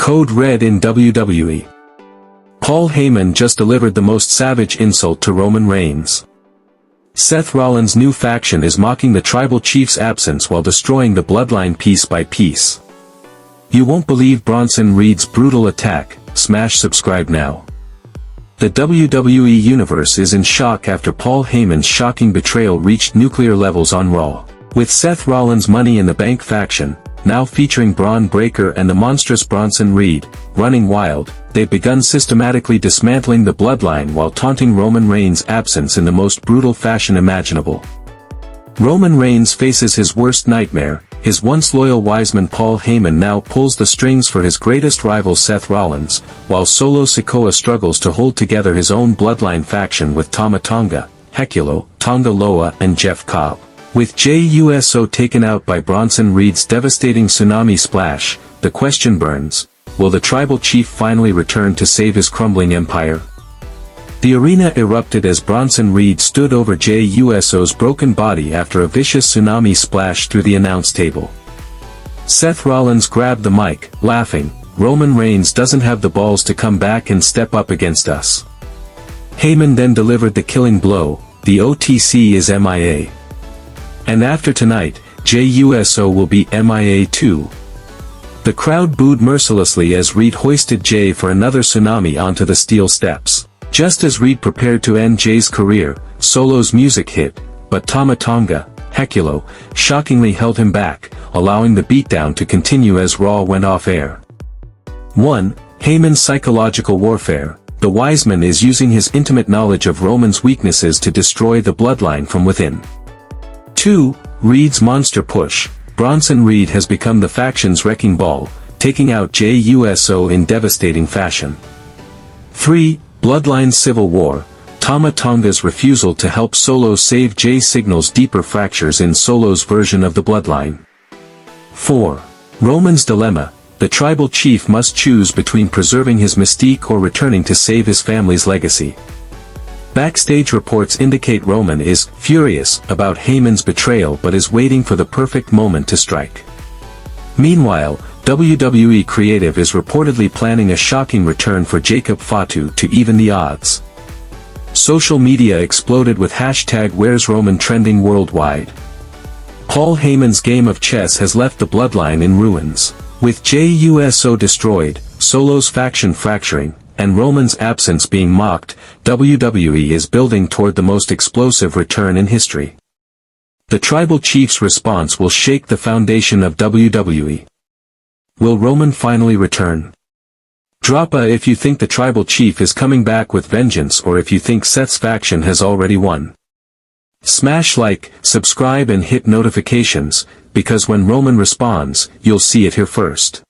Code Red in WWE. Paul Heyman just delivered the most savage insult to Roman Reigns. Seth Rollins' new faction is mocking the tribal chief's absence while destroying the bloodline piece by piece. You won't believe Bronson Reed's brutal attack. Smash subscribe now. The WWE Universe is in shock after Paul Heyman's shocking betrayal reached nuclear levels on Raw. With Seth Rollins' Money in the Bank faction, now featuring Bron Breakker and the monstrous Bronson Reed, running wild, they've begun systematically dismantling the bloodline while taunting Roman Reigns' absence in the most brutal fashion imaginable. Roman Reigns faces his worst nightmare. His once loyal Wiseman Paul Heyman now pulls the strings for his greatest rival Seth Rollins, while Solo Sikoa struggles to hold together his own bloodline faction with Tama Tonga, Heculo, Tonga Loa and Jeff Cobb. With Jey Uso taken out by Bronson Reed's devastating Tsunami splash, the question burns, will the tribal chief finally return to save his crumbling empire? The arena erupted as Bronson Reed stood over Jey Uso's broken body after a vicious tsunami splash through the announce table. Seth Rollins grabbed the mic, laughing, "Roman Reigns doesn't have the balls to come back and step up against us." Heyman then delivered the killing blow, "The OTC is MIA. And after tonight, Jey Uso will be MIA too." The crowd booed mercilessly as Reed hoisted Jey for another tsunami onto the steel steps. Just as Reed prepared to end Jey's career, Solo's music hit, but Tama Tonga, Heculo, shockingly held him back, allowing the beatdown to continue as Raw went off air. 1. Heyman's psychological warfare. The Wiseman is using his intimate knowledge of Roman's weaknesses to destroy the bloodline from within. 2. Reed's monster push. Bronson Reed has become the faction's wrecking ball, taking out Jey Uso in devastating fashion. 3. Bloodline civil war. Tama Tonga's refusal to help Solo save Jey signals deeper fractures in Solo's version of the bloodline. 4. Roman's dilemma. The tribal chief must choose between preserving his mystique or returning to save his family's legacy. Backstage reports indicate Roman is furious about Heyman's betrayal but is waiting for the perfect moment to strike. Meanwhile, WWE Creative is reportedly planning a shocking return for Jacob Fatu to even the odds. Social media exploded with hashtag Where's Roman trending worldwide. Paul Heyman's game of chess has left the bloodline in ruins. With Jey Uso destroyed, Solo's faction fracturing, and Roman's absence being mocked, WWE is building toward the most explosive return in history. The tribal chief's response will shake the foundation of WWE. Will Roman finally return? Drop a if you think the tribal chief is coming back with vengeance or if you think Seth's faction has already won. Smash like, subscribe and hit notifications, because when Roman responds, you'll see it here first.